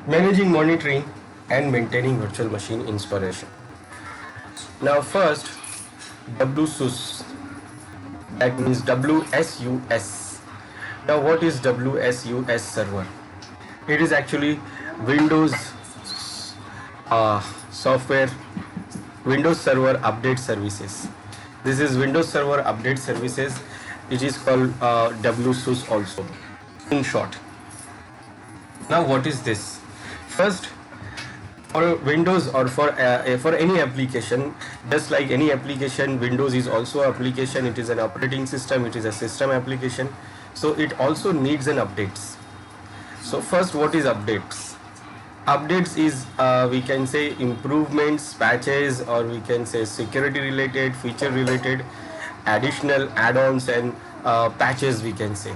Managing, monitoring, and maintaining virtual machine installation. Now, first, WSUS, that means WSUS. Now, what is WSUS server? It is actually Windows software, Windows Server Update Services. This is Windows Server Update Services. It is called WSUS also, in short. Now, what is this? First, for Windows or for any application, just like any application, Windows is also an application. It is an operating system. It is a system application. So it also needs an updates. So first, what is updates? Updates is we can say improvements, patches, or we can say security related, feature related, additional add-ons and patches, we can say.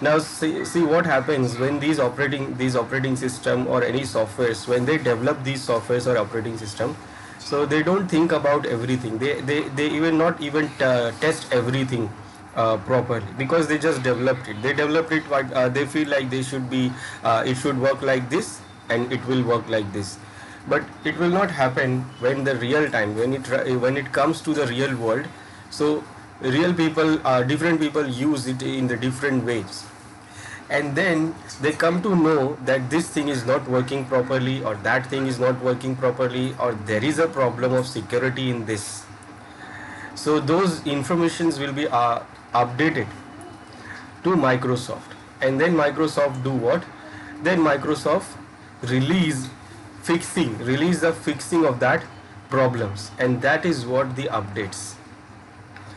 Now see what happens when these operating system or any softwares, when they develop these softwares or operating system, so they don't think about everything. They even not even test everything properly, because they just developed it. They developed it, but they feel like they should be it should work like this and it will work like this. But it will not happen when the real time, when it comes to the real world. So real people, different people use it in the different ways, and then they come to know that this thing is not working properly, or that thing is not working properly, or there is a problem of security in this. So those informations will be updated to Microsoft, and then Microsoft do what? Then Microsoft release the fixing of that problems, and that is what the updates.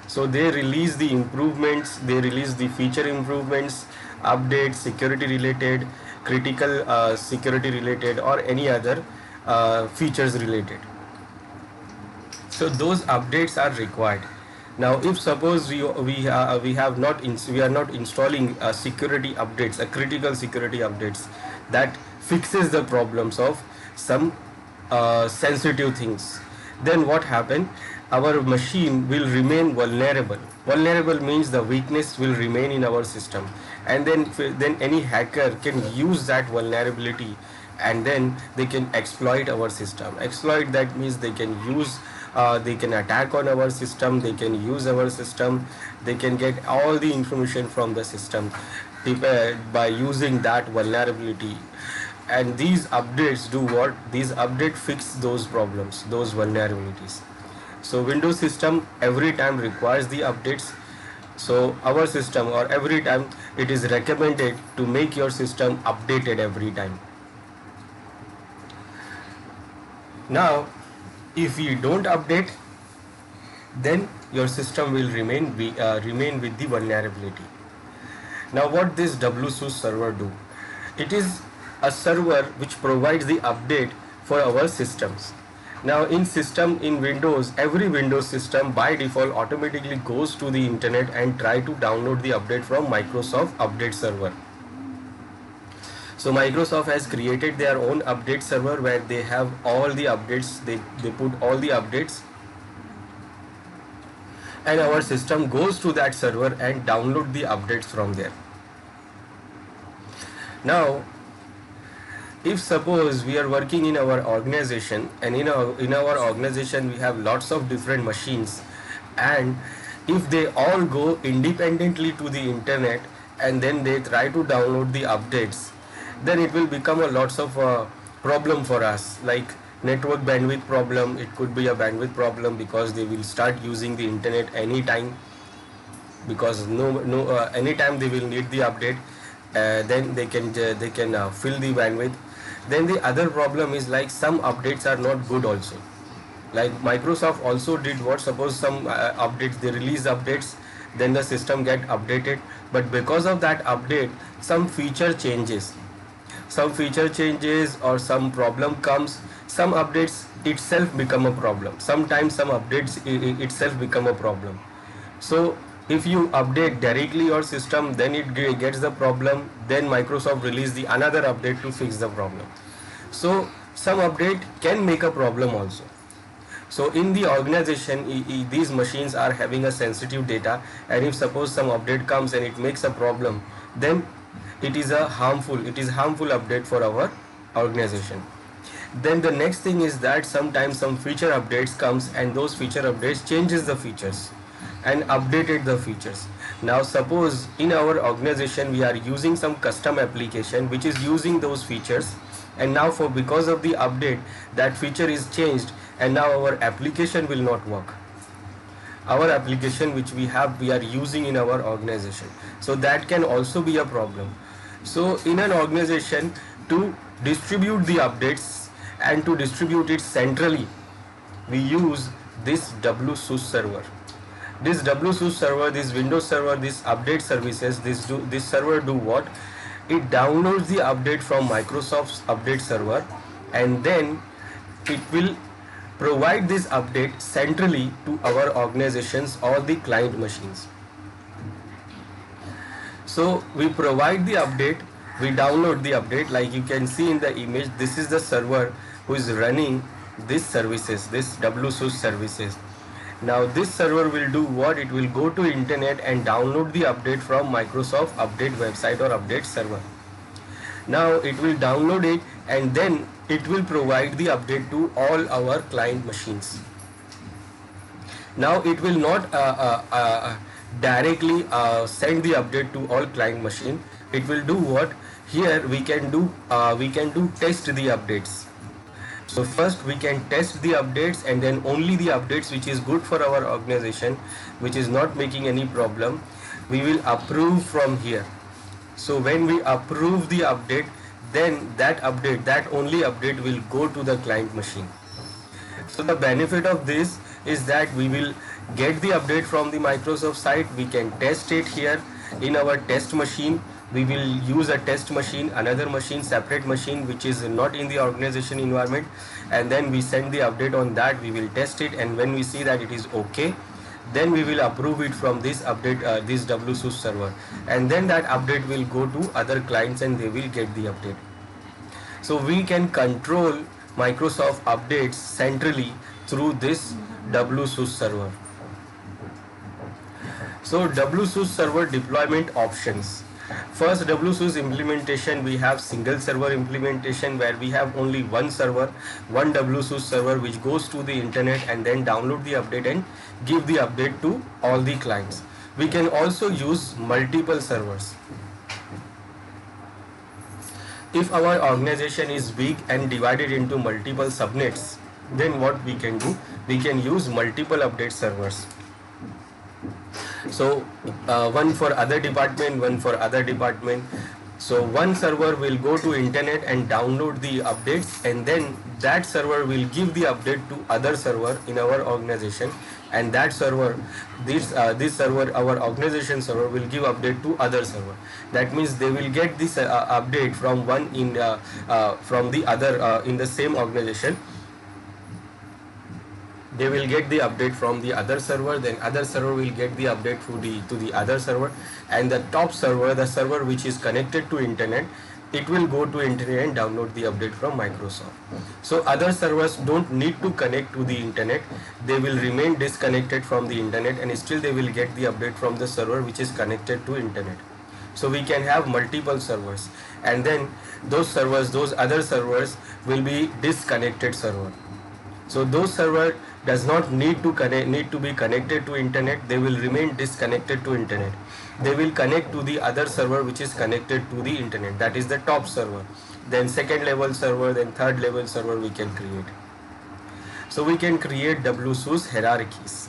So they release the improvements, they release the feature improvements, updates, security related, critical security related, or any other features related. So those updates are required. Now, if suppose we are not installing security updates, critical security updates that fixes the problems of some sensitive things, then what happen? Our machine will remain vulnerable. Vulnerable means the weakness will remain in our system, and then any hacker can use that vulnerability, and then they can exploit our system. Exploit, that means they can use they can attack on our system, they can use our system, they can get all the information from the system by using that vulnerability. And these updates do what? These updates fix those problems, those vulnerabilities. So Windows system every time requires the updates. So our system, or every time, it is recommended to make your system updated every time. Now, if you don't update, then your system will remain with the vulnerability. Now, what this WSUS server do? It is a server which provides the update for our systems. Now, in Windows, every Windows system by default automatically goes to the internet and try to download the update from Microsoft Update Server. So Microsoft has created their own update server where they have all the updates, they put all the updates, and our system goes to that server and download the updates from there. Now, if suppose we are working in our organization, and in our organization we have lots of different machines, and if they all go independently to the internet and then they try to download the updates, then it will become a lots of problem for us, like network bandwidth problem. It could be a bandwidth problem because they will start using the internet anytime, because anytime they will need the update, then they can fill the bandwidth. Then the other problem is, like, some updates are not good also. Like Microsoft also did what? Suppose some updates, they release updates, then the system get updated, but because of that update some feature changes, or some problem comes, some updates itself become a problem. Sometimes some updates itself become a problem. So if you update directly your system, then it gets the problem, then Microsoft release the another update to fix the problem. So some update can make a problem also. So in the organization, these machines are having a sensitive data, and if suppose some update comes and it makes a problem, then it is harmful update for our organization. Then the next thing is that sometimes some feature updates comes, and those feature updates changes the features and updated the features. Now suppose in our organization we are using some custom application which is using those features, and now for because of the update that feature is changed, and now our application will not work. Our application which we are using in our organization, so that can also be a problem. So in an organization, to distribute the updates and to distribute it centrally, we use this WSUS server. This WSUS server, this Windows server, this update services, this server do what? It downloads the update from Microsoft's update server, and then it will provide this update centrally to our organizations or the client machines. So we provide the update, we download the update. Like you can see in the image, this is the server who is running these services, this WSUS services. Now this server will do what? It will go to internet and download the update from Microsoft update website or update server. Now it will download it, and then it will provide the update to all our client machines. Now it will not directly send the update to all client machine. It will do what? Here we can do test the updates. So first we can test the updates, and then only the updates which is good for our organization, which is not making any problem, we will approve from here. So when we approve the update, then that only update will go to the client machine. So the benefit of this is that we will get the update from the Microsoft site, we can test it here in our test machine. We will use a test machine, another machine, separate machine which is not in the organization environment, and then we send the update on that. We will test it, and when we see that it is okay, then we will approve it from this update, this WSUS server, and then that update will go to other clients and they will get the update. So we can control Microsoft updates centrally through this WSUS server. So WSUS server deployment options. First, WSUS implementation, we have single server implementation where we have only one server, one WSUS server which goes to the internet and then download the update and give the update to all the clients. We can also use multiple servers. If our organization is big and divided into multiple subnets, then what we can do? We can use multiple update servers. So one for other department, one for other department. So one server will go to internet and download the updates, and then that server will give the update to other server in our organization, and that server, this server, our organization server, will give update to other server. That means they will get this update from one in from the other in the same organization. They will get the update from the other server, then other server will get the update to the other server, and the top server, the server which is connected to internet, it will go to internet and download the update from Microsoft. So other servers don't need to connect to the internet, they will remain disconnected from the internet, and still they will get the update from the server which is connected to internet. So we can have multiple servers, and then those servers, those other servers will be disconnected server. So those server does not need to be connected to internet, they will remain disconnected to internet. They will connect to the other server which is connected to the internet, that is the top server. Then second level server, then third level server we can create. So we can create WSUS hierarchies.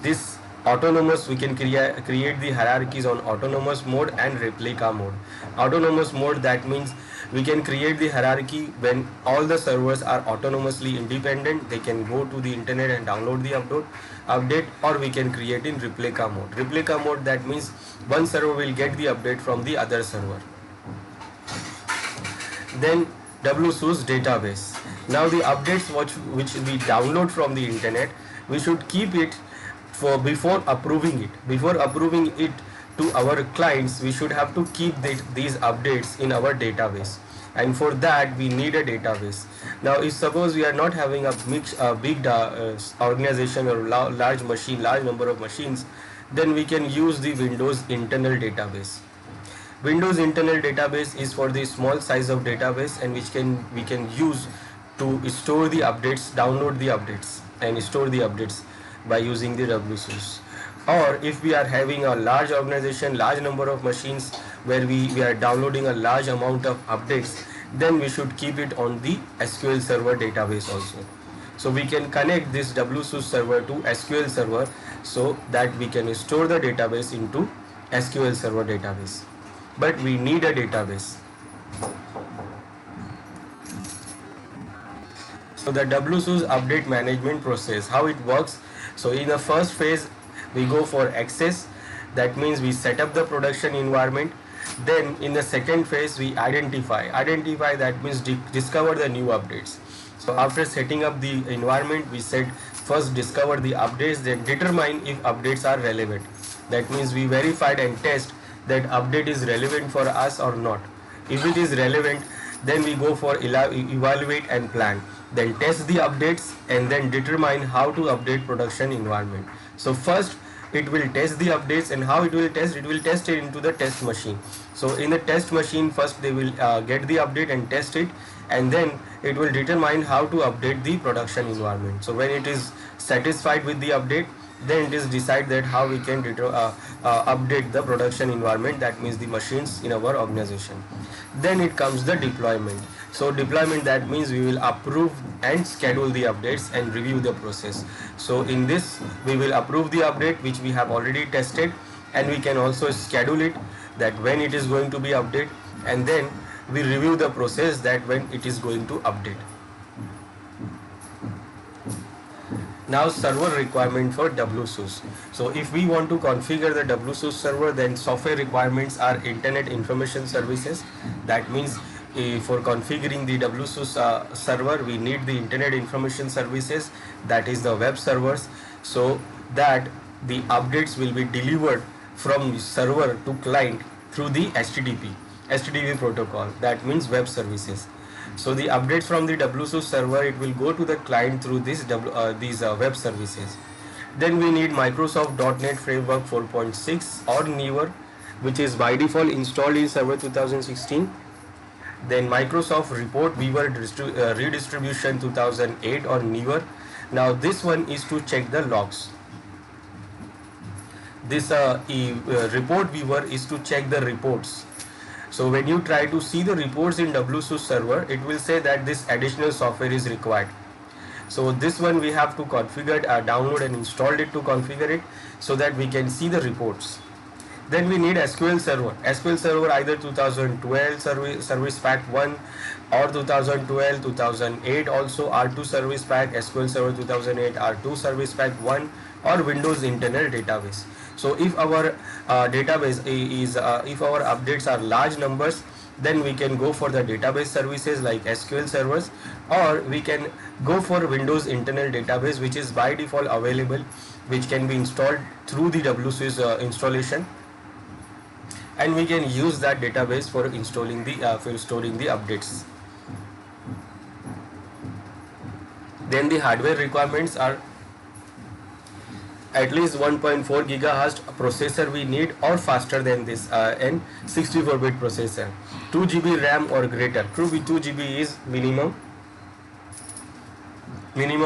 This autonomous, we can create the hierarchies on autonomous mode and replica mode. Autonomous mode, that means we can create the hierarchy when all the servers are autonomously independent, they can go to the internet and download the update, or we can create in replica mode. Replica mode, that means one server will get the update from the other server. Then WSUS database. Now the updates which we download from the internet, we should keep it for before approving it. Before approving it to our clients, we should have to keep these updates in our database, and for that we need a database. Now if suppose we are not having a big organization or large number of machines, then we can use the Windows internal database. Windows internal database is for the small size of database, and which we can use to store the updates, download the updates and store the updates by using the WSUS. Or if we are having a large organization, large number of machines where we are downloading a large amount of updates, then we should keep it on the SQL Server database also. So we can connect this WSUS server to SQL Server so that we can store the database into SQL Server database. But we need a database. So the WSUS update management process, how it works. So in the first phase, we go for access. That means we set up the production environment. Then in the second phase, we identify. Identify, that means discover the new updates. So after setting up the environment, we said first discover the updates, then determine if updates are relevant. That means we verified and test that update is relevant for us or not. If it is relevant, then we go for evaluate and plan. Then test the updates and then determine how to update production environment. So first it will test the updates, and how it will test it into the test machine. So in the test machine, first they will get the update and test it, and then it will determine how to update the production environment. So when it is satisfied with the update, then it is decide that how we can update the production environment, that means the machines in our organization. Then it comes the deployment. So deployment, that means we will approve and schedule the updates and review the process. So in this, we will approve the update which we have already tested, and we can also schedule it, that when it is going to be updated, and then we review the process that when it is going to update. Now server requirement for WSUS. So if we want to configure the WSUS server, then software requirements are Internet Information Services. That means for configuring the WSUS server, we need the Internet Information Services, that is the web servers, so that the updates will be delivered from server to client through the HTTP protocol, that means web services. So the updates from the WSUS server, it will go to the client through these web services. Then we need Microsoft .NET Framework 4.6 or newer, which is by default installed in Server 2016. Then Microsoft Report Viewer Redistribution 2008 or newer. Now this one is to check the logs. This Report Viewer is to check the reports. So when you try to see the reports in WSUS server, it will say that this additional software is required. So this one we have to configure, download and install it to configure it, so that we can see the reports. Then we need SQL Server. SQL Server either 2012 Service Pack 1 or 2012, 2008 also R2 Service Pack, SQL Server 2008 R2 Service Pack 1, or Windows Internal Database. So if our database is, if our updates are large numbers, then we can go for the database services like SQL servers, or we can go for Windows Internal Database, which is by default available, which can be installed through the WSUS installation, and we can use that database for installing the for storing the updates. Then the hardware requirements are at least 1.4 gigahertz processor we need, or faster than this, and 64-bit processor. 2 GB RAM or greater. 2 GB is minimum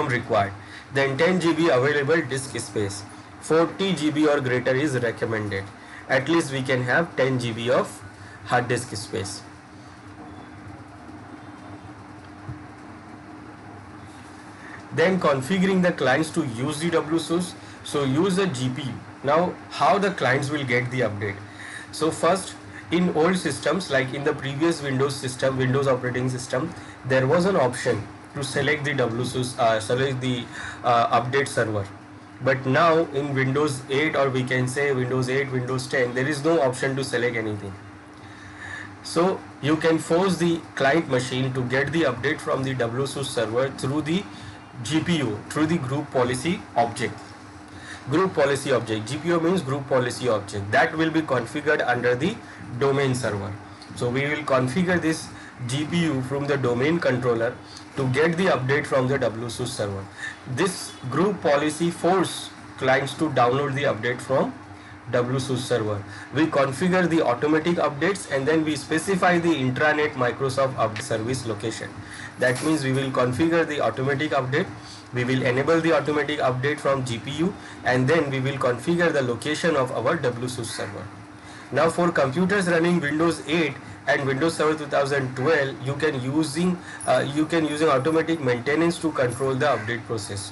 required. Then 10 GB available disk space. 40 GB or greater is recommended. At least we can have 10 GB of hard disk space. Then configuring the clients to use the WSUS. So use a GPU. Now how the clients will get the update? So first, in old systems, like in the previous Windows system, Windows operating system, there was an option to select the WSUS, select the update server. But now in Windows 8, or we can say Windows 8, Windows 10, there is no option to select anything. So you can force the client machine to get the update from the WSUS server through the GPU, through the group policy object. Group policy object, GPO means group policy object, that will be configured under the domain server. So we will configure this GPU from the domain controller to get the update from the WSUS server. This group policy force clients to download the update from WSUS server. We configure the automatic updates and then we specify the intranet Microsoft Update Service location. That means we will configure the automatic update, we will enable the automatic update from GPU, and then we will configure the location of our WSUS server. Now for computers running Windows 8 and Windows Server 2012, you can using automatic maintenance to control the update process.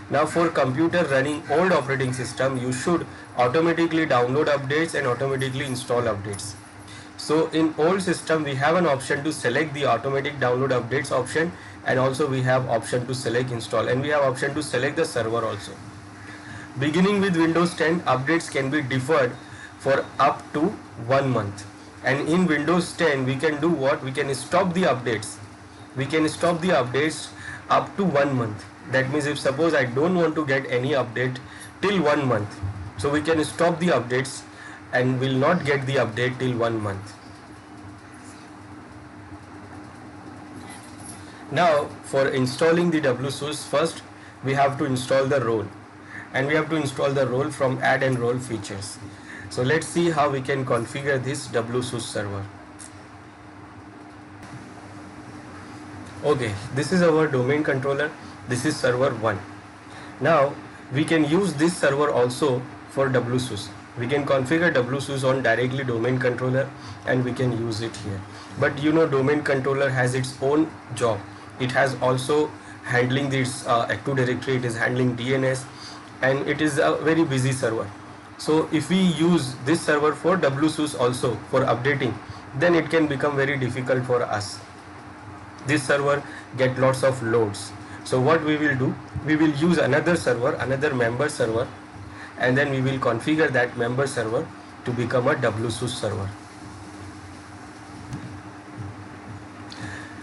Now for computer running old operating system, you should automatically download updates and automatically install updates. So in old system we have an option to select the automatic download updates option, and also we have option to select install, and we have option to select the server also. Beginning with Windows 10, updates can be deferred for up to 1 month. And in Windows 10 we can do what? We can stop the updates. We can stop the updates up to 1 month. That means if suppose I don't want to get any update till 1 month, so we can stop the updates and will not get the update till 1 month. Now for installing the WSUS, first we have to install the role, and we have to install the role from add and role features. So let's see how we can configure this WSUS server. Okay, this is our domain controller. This is server 1. Now we can use this server also for WSUS. We can configure WSUS on directly domain controller and we can use it here. But you know, domain controller has its own job. It has also handling this Active Directory, it is handling DNS, and it is a very busy server. So if we use this server for WSUS also for updating, then it can become very difficult for us. This server get lots of loads. So what we will do, we will use another server, another member server, and then we will configure that member server to become a WSUS server.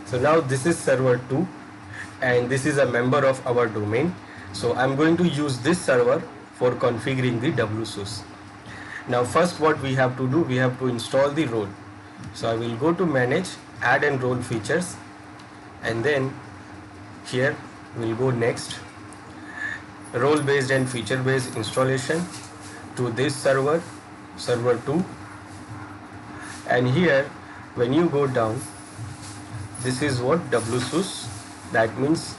So now this is server 2 and this is a member of our domain. So I'm going to use this server for configuring the WSUS. Now first what we have to do, we have to install the role. So I will go to manage, add and role features, and then here we'll go next, role based and feature based installation to this server, server 2, and here when you go down, this is what WSUS, that means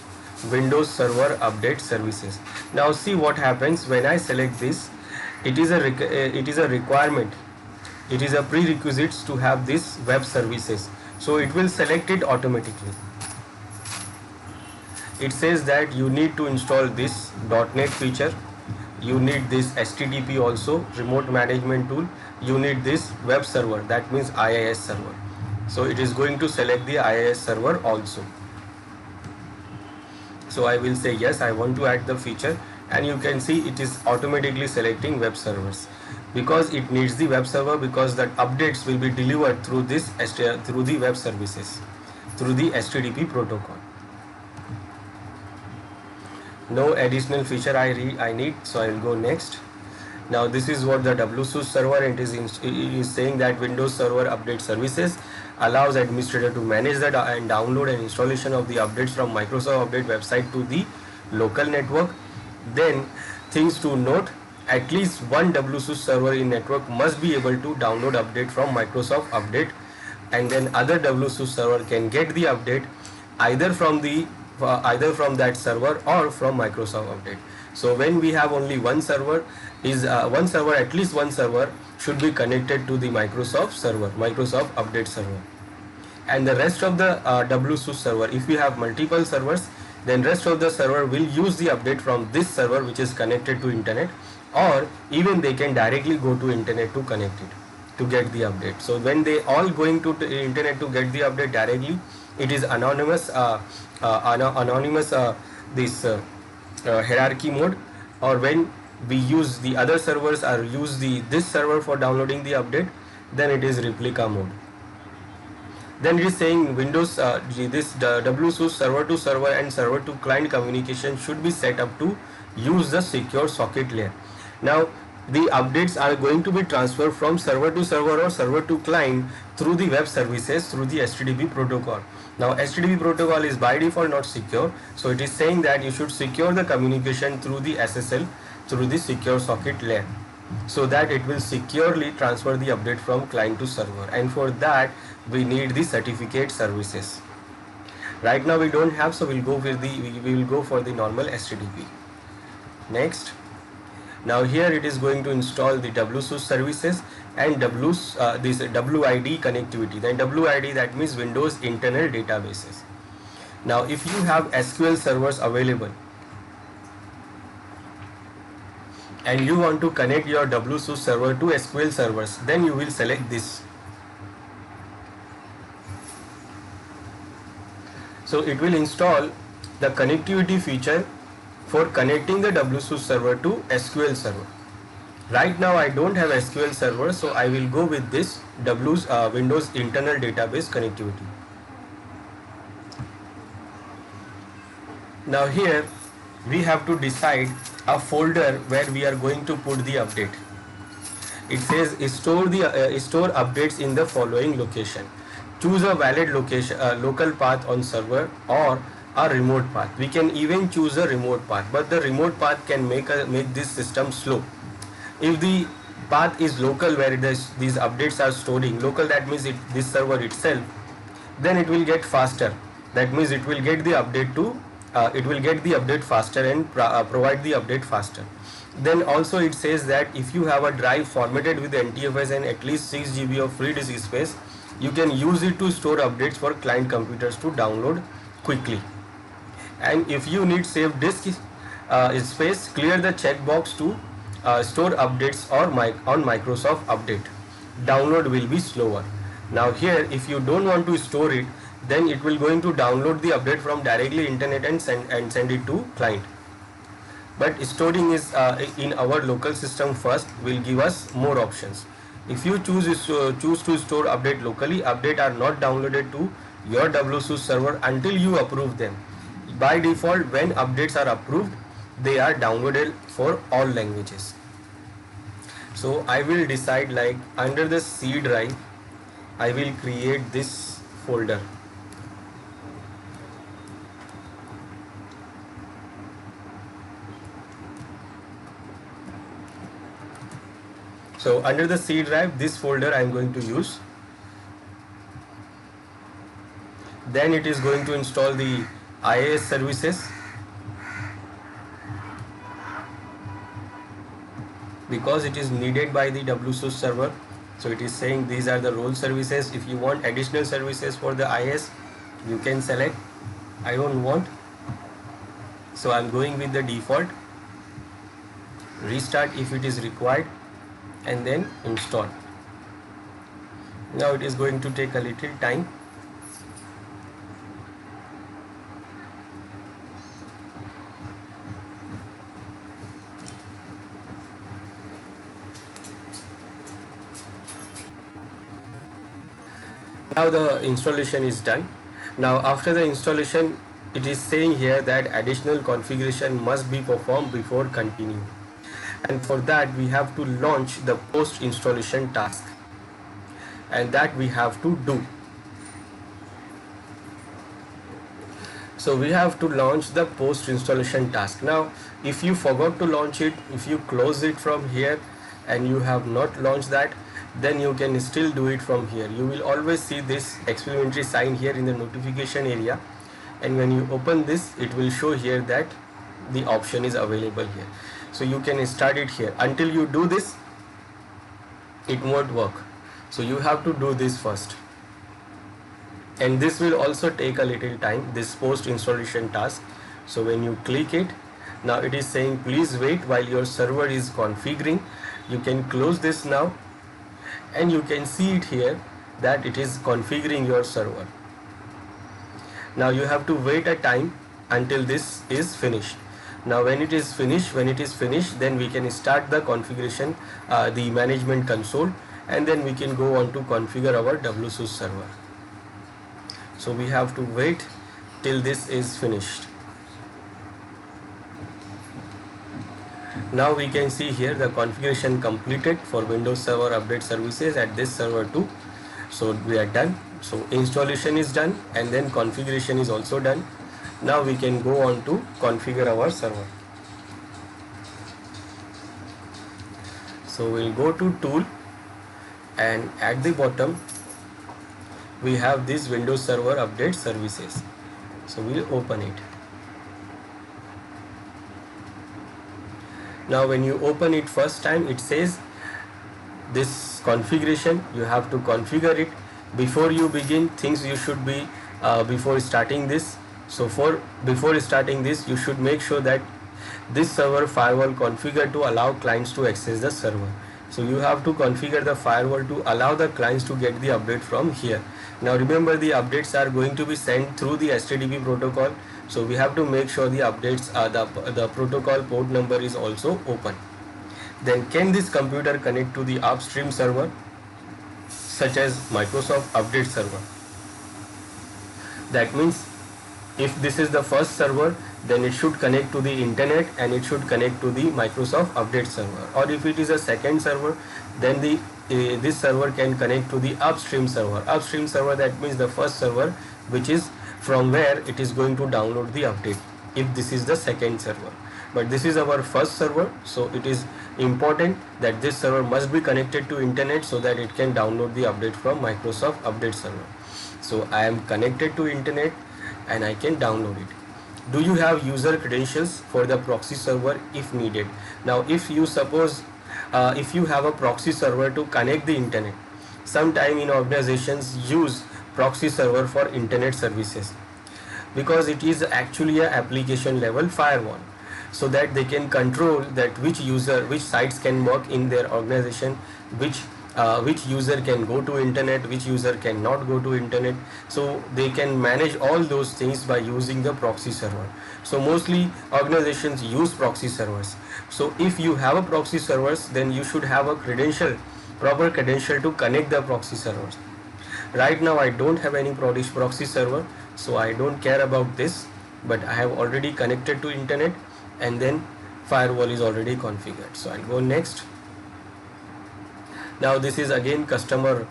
Windows Server Update Services. Now see what happens when I select this. It is a requirement, it is a prerequisite to have this web services, so it will select it automatically. It says that you need to install this .NET feature, you need this HTTP also, remote management tool, you need this web server, that means IIS server. So it is going to select the IIS server also. So I will say yes, I want to add the feature, and you can see it is automatically selecting web servers because it needs the web server, because that updates will be delivered through this through the web services, through the HTTP protocol. No additional feature I need, so I will go next. Now this is what the WSUS server, it is saying that Windows Server Update Services allows administrator to manage that and download and installation of the updates from Microsoft Update website to the local network. Then things to note, at least one WSUS server in network must be able to download update from Microsoft Update, and then other WSUS server can get the update either from that server or from Microsoft Update. So when we have only one server, at least one server should be connected to the Microsoft server, Microsoft Update server, and the rest of the WSUS server, if we have multiple servers, then rest of the server will use the update from this server which is connected to internet, or even they can directly go to internet to connect it to get the update. So when they all going to the internet to get the update directly, it is anonymous hierarchy mode, or when we use the other servers or use this server for downloading the update, then it is replica mode. Then it is saying Windows WSUS server to server and server to client communication should be set up to use the secure socket layer. Now the updates are going to be transferred from server to server or server to client through the web services through the HTTP protocol. Now HTTP protocol is by default not secure, so it is saying that you should secure the communication through the SSL, through the secure socket layer. so that it will securely transfer the update from client to server, and for that we need the certificate services. Right now we don't have, so we'll go with we will go for the normal HTTP. Next, now here it is going to install the WSUS services and this WID connectivity. Then WID, that means Windows Internal Databases. Now if you have SQL servers available and you want to connect your WSUS server to SQL servers, then you will select this. So it will install the connectivity feature for connecting the WSUS server to SQL server. Right now I don't have SQL server, so I will go with this Windows Internal Database connectivity. Now here we have to decide a folder where we are going to put the update. It says store updates in the following location. Choose a valid location, local path on server or a remote path. We can even choose a remote path, but the remote path can make this system slow. If the path is local, where these updates are storing local, that means this server itself, then it will get faster. That means it will get the update faster and provide the update faster. Then also it says that if you have a drive formatted with NTFS and at least 6 GB of free disk space, you can use it to store updates for client computers to download quickly. And if you need saved disk space, clear the checkbox to store updates or on Microsoft Update. Download will be slower. Now here, if you don't want to store it, then it will going to download the update from directly internet and send it to client. But storing is in our local system first will give us more options. If you choose to store update locally, update are not downloaded to your WSUS server until you approve them. By default, when updates are approved, they are downloaded for all languages. So I will decide, like under the C drive, I will create this folder. So under the C drive, this folder I am going to use. Then it is going to install the IIS services, because it is needed by the WSUS server. So it is saying these are the role services. If you want additional services for the IIS, you can select. I don't want, so I'm going with the default. Restart if it is required, and then install. Now it is going to take a little time. Now the installation is done. Now after the installation, it is saying here that additional configuration must be performed before continuing. And for that we have to launch the post installation task, and that we have to do. So we have to launch the post installation task. Now if you forgot to launch it, if you close it from here and you have not launched that, then you can still do it from here. You will always see this experimentary sign here in the notification area, and when you open this, it will show here that the option is available here. So you can start it here. Until you do this, it won't work. So you have to do this first, and this will also take a little time, this post installation task. So when you click it, now it is saying please wait while your server is configuring. You can close this now, and you can see it here that it is configuring your server. Now you have to wait a time until this is finished. Now when it is finished, then we can start the configuration, the management console, and then we can go on to configure our WSUS server. So we have to wait till this is finished. Now we can see here the configuration completed for Windows Server Update Services at this server 2. So we are done. So installation is done, and then configuration is also done. Now we can go on to configure our server. So we'll go to tool, and at the bottom we have this Windows Server Update Services. So we'll open it. Now when you open it first time, it says this configuration, you have to configure it. Before you begin, things you should be before starting this. So before starting this, you should make sure that this server firewall configured to allow clients to access the server. So you have to configure the firewall to allow the clients to get the update from here. Now remember, the updates are going to be sent through the HTTP protocol. So we have to make sure the updates the protocol port number is also open. Then can this computer connect to the upstream server such as Microsoft Update Server? That means if this is the first server, then it should connect to the internet and it should connect to the Microsoft Update Server. Or if it is a second server, then this server can connect to the upstream server. Upstream server, that means the first server, which is from where it is going to download the update, if this is the second server. But this is our first server, so it is important that this server must be connected to internet so that it can download the update from Microsoft Update Server. So I am connected to internet and I can download it. Do you have user credentials for the proxy server if needed? Now if you suppose if you have a proxy server to connect the internet, sometime in organizations use proxy server for internet services because it is actually a application level firewall, so that they can control that which sites can work in their organization, which user can go to internet, which user cannot go to internet. So they can manage all those things by using the proxy server. So mostly organizations use proxy servers. So if you have a proxy servers, then you should have a proper credential to connect the proxy servers. Right now I don't have any proxy server, so I don't care about this, but I have already connected to internet and then firewall is already configured. So I'll go next. Now this is again customer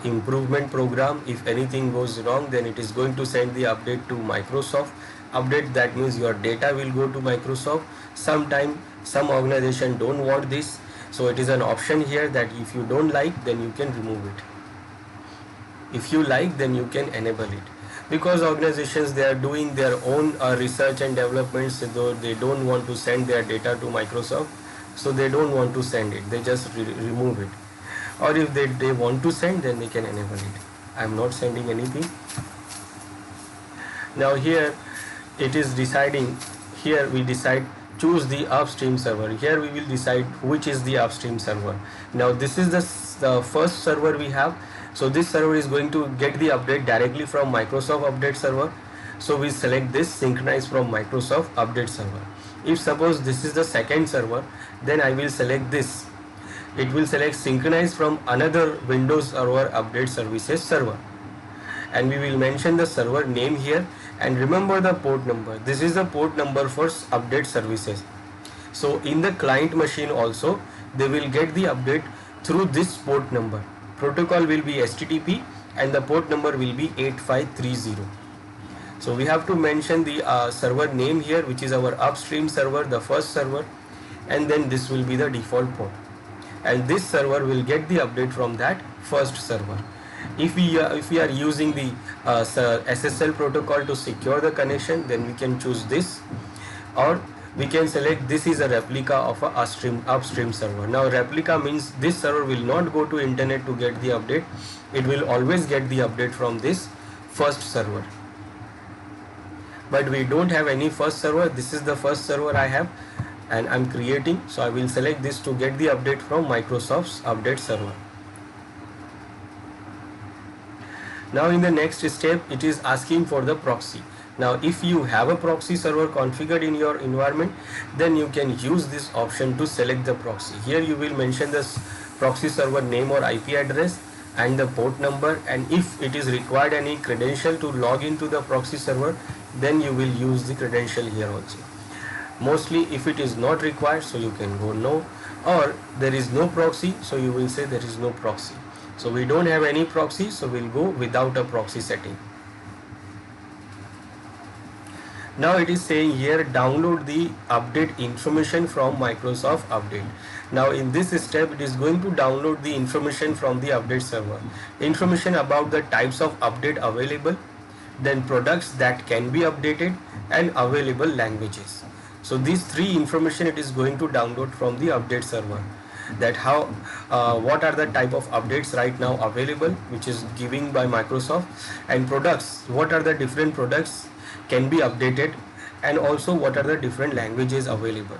improvement program. If anything goes wrong, then it is going to send the update to Microsoft Update. That means your data will go to Microsoft. Sometime some organization don't want this, so it is an option here that if you don't like, then you can remove it. If you like, then you can enable it, because organizations, they are doing their own research and developments, though they don't want to send their data to Microsoft, so they don't want to send it, they just remove it. Or if they want to send, then they can enable it. I am not sending anything. Now here it is deciding, here we decide choose the upstream server. Here we will decide which is the upstream server. Now this is the first server we have. So this server is going to get the update directly from Microsoft Update Server. So we select this synchronize from Microsoft Update Server. If suppose this is the second server, then I will select this. It will select synchronize from another Windows Server Update Services server. And we will mention the server name here, and remember the port number. This is the port number for update services. So in the client machine also, they will get the update through this port number. Protocol will be HTTP and the port number will be 8530. So we have to mention the server name here, which is our upstream server, the first server, and then this will be the default port. And this server will get the update from that first server. If we are using the SSL protocol to secure the connection, then we can choose this, or we can select this is a replica of a upstream server. Now replica means this server will not go to internet to get the update. It will always get the update from this first server. But we don't have any first server. This is the first server I have and I'm creating. So I will select this to get the update from Microsoft's Update Server. Now in the next step, it is asking for the proxy. Now if you have a proxy server configured in your environment, then you can use this option to select the proxy. Here you will mention this proxy server name or IP address and the port number, and if it is required any credential to log into the proxy server, then you will use the credential here also. Mostly if it is not required, so you can go no, or there is no proxy, so you will say there is no proxy. So we don't have any proxy, so we'll go without a proxy setting. Now it is saying here download the update information from Microsoft Update. Now in this step it is going to download the information from the update server. Information about the types of update available, then products that can be updated, and available languages. So these three information it is going to download from the update server, that how what are the type of updates right now available which is giving by Microsoft, and products, what are the different products can be updated, and also what are the different languages available.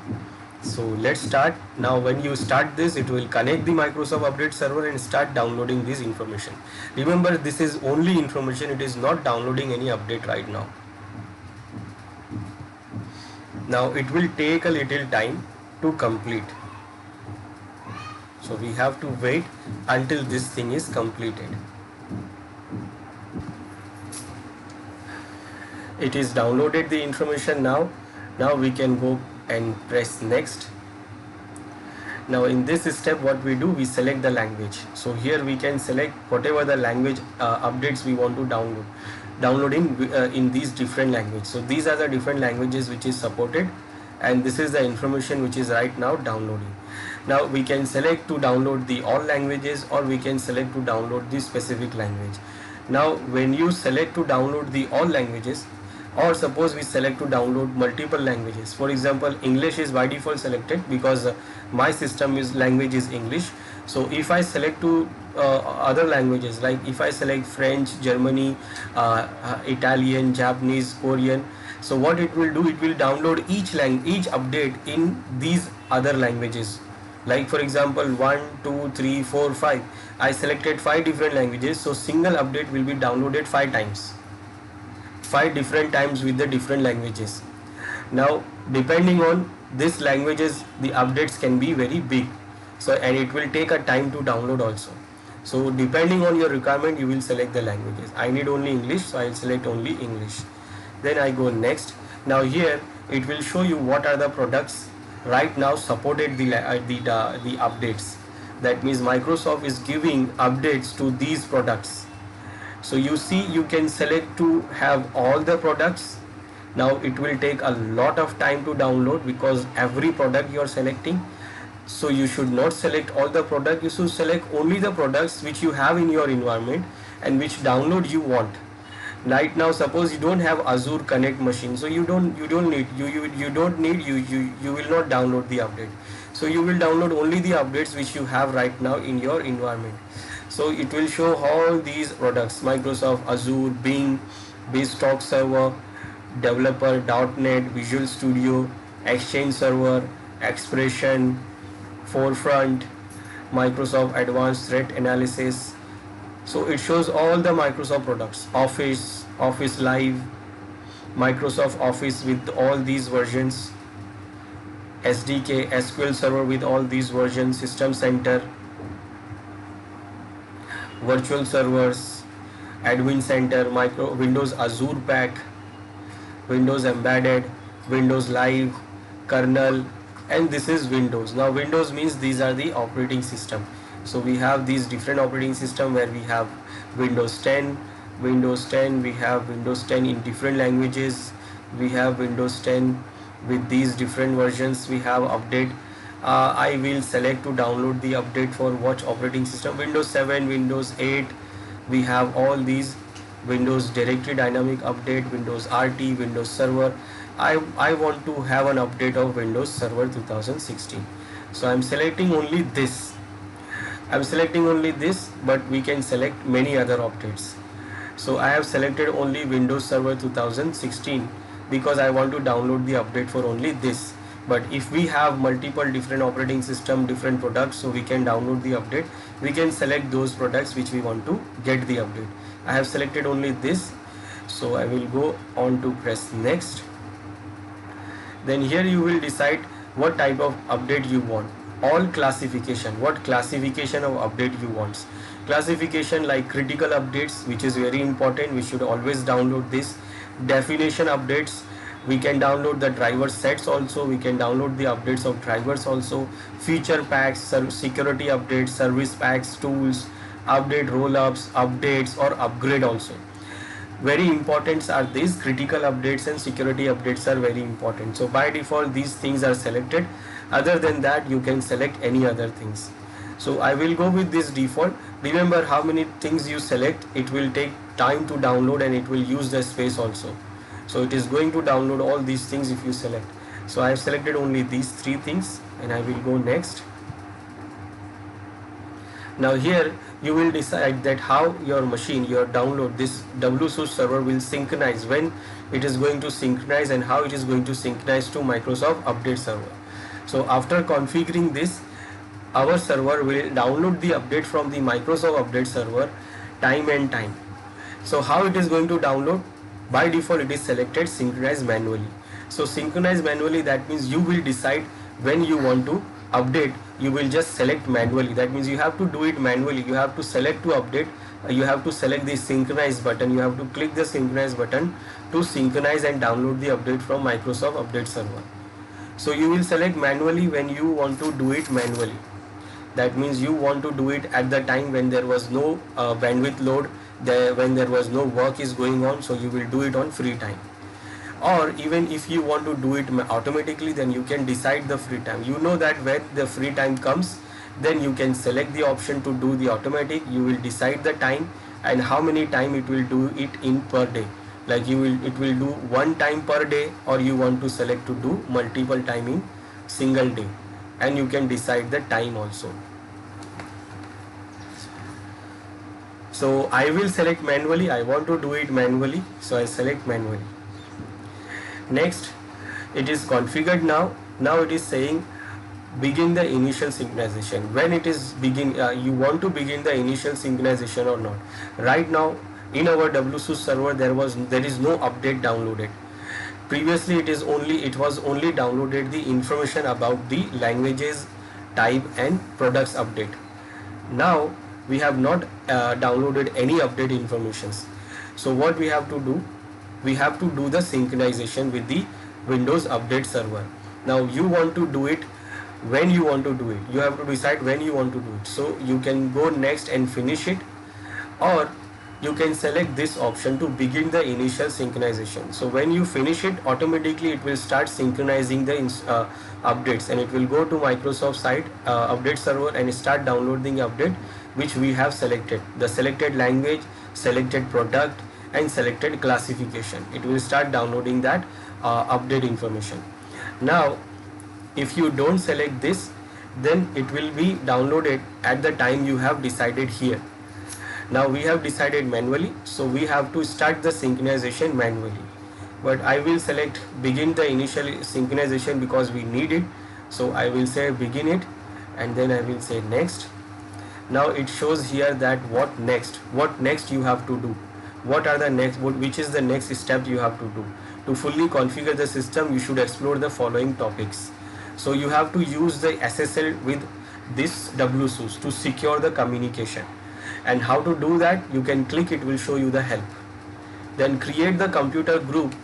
So let's start. Now when you start this, it will connect the Microsoft Update server and start downloading this information. Remember, this is only information, it is not downloading any update right now. Now it will take a little time to complete. So we have to wait until this thing is completed. It is downloaded the information now. Now we can go and press next. Now in this step what we do, we select the language. So here we can select whatever the language updates we want to download in these different languages. So these are the different languages which is supported, and this is the information which is right now downloading. Now we can select to download the all languages, or we can select to download the specific language. Now when you select to download the all languages, or suppose we select to download multiple languages, for example English is by default selected because my system is language is English. So if I select to other languages, like if I select French, Germany, Italian, Japanese, Korean, so what it will do, it will download each update in these other languages. Like for example 1, 2, 3, 4, 5, I selected 5 different languages, so single update will be downloaded 5 times, 5 different times with the different languages. Now depending on these languages, the updates can be very big, so and it will take a time to download also. So depending on your requirement, you will select the languages. I need only English, so I will select only English. Then I go next. Now here it will show you what are the products right now supported the updates. That means Microsoft is giving updates to these products. So you see, you can select to have all the products. Now it will take a lot of time to download because every product you are selecting. So you should not select all the product, you should select only the products which you have in your environment and which download you want. Right now suppose you don't have Azure Connect machine, so you don't need you will not download the update. So you will download only the updates which you have right now in your environment. So it will show all these products: Microsoft Azure, Bing, BizTalk Server, Developer, .NET, Visual Studio, Exchange Server, Expression, Forefront, Microsoft Advanced Threat Analysis. So it shows all the Microsoft products: Office, Office Live, Microsoft Office with all these versions, SDK, SQL Server with all these versions, System Center, virtual servers, Admin Center, Windows Azure Pack, Windows Embedded, Windows Live, Kernel, and this is Windows. Now Windows means these are the operating system. So we have these different operating system where we have Windows 10, we have Windows 10 in different languages, we have Windows 10 with these different versions, we have update. I will select to download the update for watch operating system, Windows 7, Windows 8, we have all these, Windows Directory Dynamic Update, Windows RT, Windows Server. I want to have an update of Windows Server 2016. So I'm selecting only this. But we can select many other updates. So I have selected only Windows Server 2016 because I want to download the update for only this. But if we have multiple different operating system, different products, so we can download the update. We can select those products which we want to get the update. I have selected only this, so I will go on to press next. Then here you will decide what type of update you want. All classification, what classification of update you want. Classification like critical updates, which is very important, we should always download this. Definition updates, we can download the driver sets also, we can download the updates of drivers also. Feature packs, security updates, service packs, tools, update roll-ups, updates or upgrade also. Very important are these critical updates and security updates are very important. So by default these things are selected. Other than that you can select any other things. So I will go with this default. Remember, how many things you select, it will take time to download and it will use the space also. So it is going to download all these things if you select. So I have selected only these 3 things and I will go next. Now here you will decide that how your machine, your download, this WSUS server will synchronize, when it is going to synchronize and how it is going to synchronize to Microsoft Update Server. So after configuring this, our server will download the update from the Microsoft Update Server time and time. So how it is going to download? By default it is selected synchronize manually. So synchronize manually, that means you will decide when you want to update. You will just select manually. That means you have to do it manually. You have to select to update. You have to select the synchronize button. You have to click the synchronize button to synchronize and download the update from Microsoft Update Server. So you will select manually when you want to do it manually. That means you want to do it at the time when there was no bandwidth load, when there was no work is going on, so you will do it on free time. Or even if you want to do it automatically, then you can decide the free time. You know that when the free time comes, then you can select the option to do the automatic. You will decide the time and how many time it will do it in per day. Like it will do 1 time per day, or you want to select to do multiple time in single day, and you can decide the time also. So I will select manually. I want to do it manually, so I select manually. Next, it is configured now. Now it is saying begin the initial synchronization. When it is begin, you want to begin the initial synchronization or not. Right now in our WSUS server there is no update downloaded. Previously it was only downloaded the information about the languages, type and products update. Now we have not downloaded any update informations. So what we have to do? We have to do the synchronization with the Windows Update Server. Now you want to do it when you want to do it. You have to decide when you want to do it. So you can go next and finish it, or you can select this option to begin the initial synchronization. So when you finish it, automatically it will start synchronizing the updates, and it will go to Microsoft site Update Server and start downloading update which we have selected. The selected language, selected product and selected classification. It will start downloading that update information. Now if you don't select this, then it will be downloaded at the time you have decided here. Now we have decided manually, so we have to start the synchronization manually. But I will select begin the initial synchronization because we need it. So I will say begin it, and then I will say next. Now it shows here that what next you have to do. What are the next, which is the next step you have to do. To fully configure the system, you should explore the following topics. So you have to use the SSL with this WSUS to secure the communication. And how to do that? You can click, it will show you the help. Then create the computer group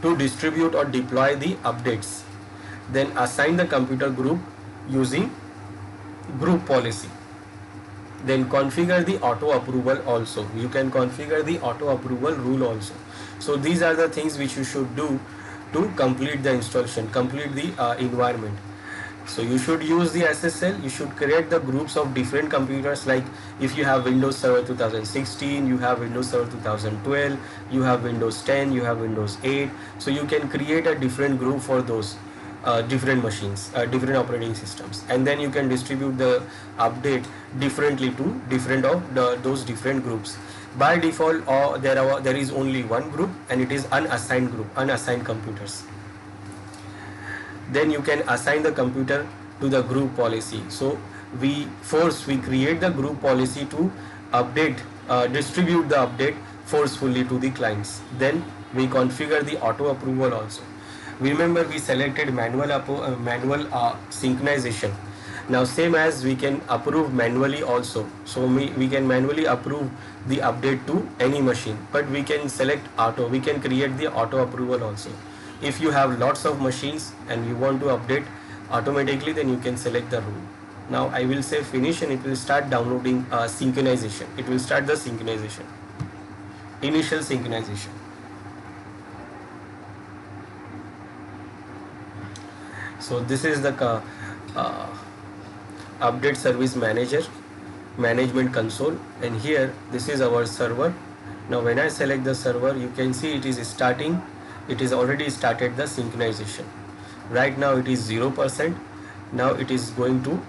to distribute or deploy the updates. Then assign the computer group using group policy. Then configure the auto approval also. You can configure the auto approval rule also. So these are the things which you should do to complete the installation, complete the environment. So you should use the SSL. You should create the groups of different computers. Like if you have Windows Server 2016, you have Windows Server 2012, you have Windows 10, you have Windows 8. So you can create a different group for those different machines, different operating systems, and then you can distribute the update differently to those different groups. By default, there is only one group, and it is unassigned group, unassigned computers. Then you can assign the computer to the group policy. So we create the group policy to update, distribute the update forcefully to the clients. Then we configure the auto approval also. Remember, we selected manual synchronization. Now same as we can approve manually also. So we can manually approve the update to any machine, but we can select auto. We can create the auto approval also. If you have lots of machines and you want to update automatically, then you can select the rule. Now I will say finish, and it will start downloading synchronization. It will start the synchronization. initial synchronization. So this is the uh, update service manager management console, and here this is our server. Now when I select the server, you can see it is starting, it is already started the synchronization. Right now it is 0%. Now it is going to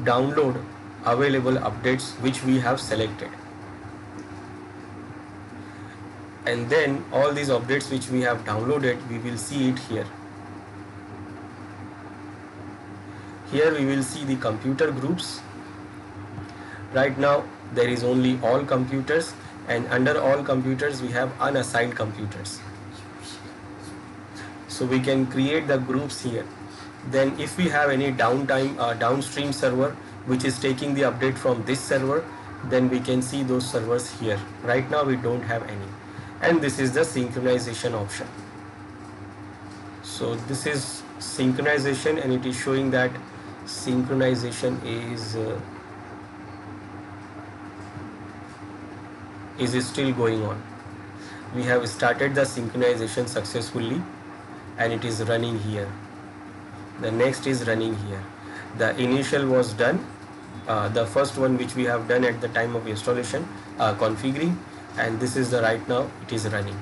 download available updates which we have selected, and then all these updates which we have downloaded, we will see it here. Here we will see the computer groups. Right now there is only all computers, and under all computers we have unassigned computers. So we can create the groups here. Then if we have any downstream server which is taking the update from this server, then we can see those servers here. Right now we don't have any, and this is the synchronization option. So this is synchronization, and it is showing that synchronization is still going on. We have started the synchronization successfully, and it is running here. The next is running here. The initial was done, the first one which we have done at the time of installation, configuring, and this is the right now it is running.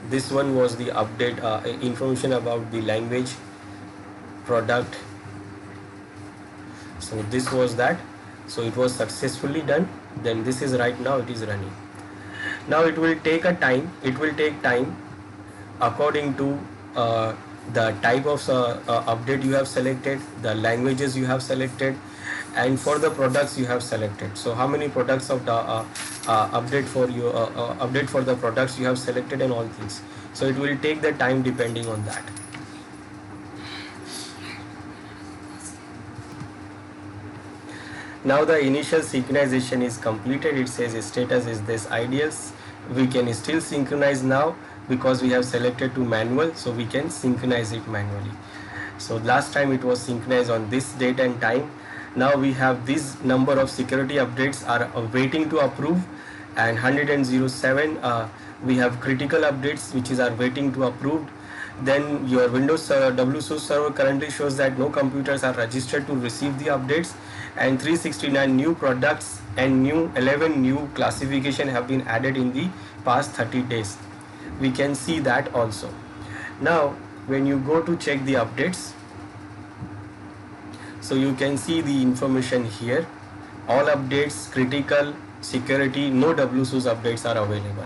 This one was the update information about the language product. So this was that. So it was successfully done. Then this is right now it is running. Now it will take a time. It will take time according to the type of update you have selected, the languages you have selected, and for the products you have selected. So how many products of the update for you update for the products you have selected, and all things. So it will take the time depending on that. Now the initial synchronization is completed. It says status is this ideals. We can still synchronize now because we have selected to manual, so we can synchronize it manually. So last time it was synchronized on this date and time. Now we have this number of security updates are waiting to approve, and 107 we have critical updates which are waiting to approved. Then your Windows WSUS server currently shows that no computers are registered to receive the updates, and 369 new products and 11 new classification have been added in the past 30 days. We can see that also. Now when you go to check the updates, so you can see the information here. All updates, critical, security, no WSUS updates are available.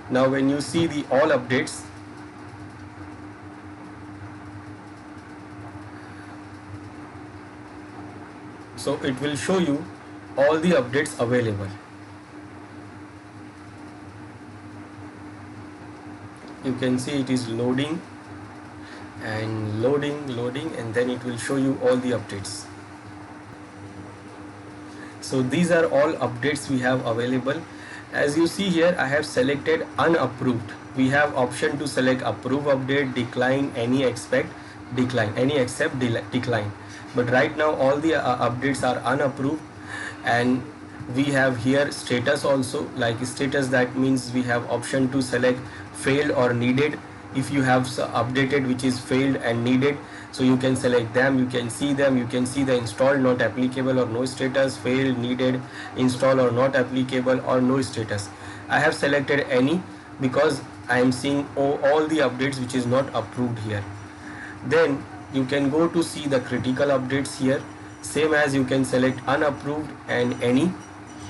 Now when you see the all updates, so it will show you all the updates available. You can see it is loading and loading, and then it will show you all the updates. So these are all updates we have available. As you see here, I have selected unapproved. We have option to select approve update, decline, any expect, decline, any accept, decline. But right now all the updates are unapproved, and we have here status also. Like status, that means we have option to select failed or needed. If you have updated which is failed and needed, so you can select them, you can see them, you can see the installed, not applicable or no status, failed, needed, install or not applicable or no status. I have selected any because I am seeing all the updates which is not approved here. Then you can go to see the critical updates here, same as you can select unapproved and any,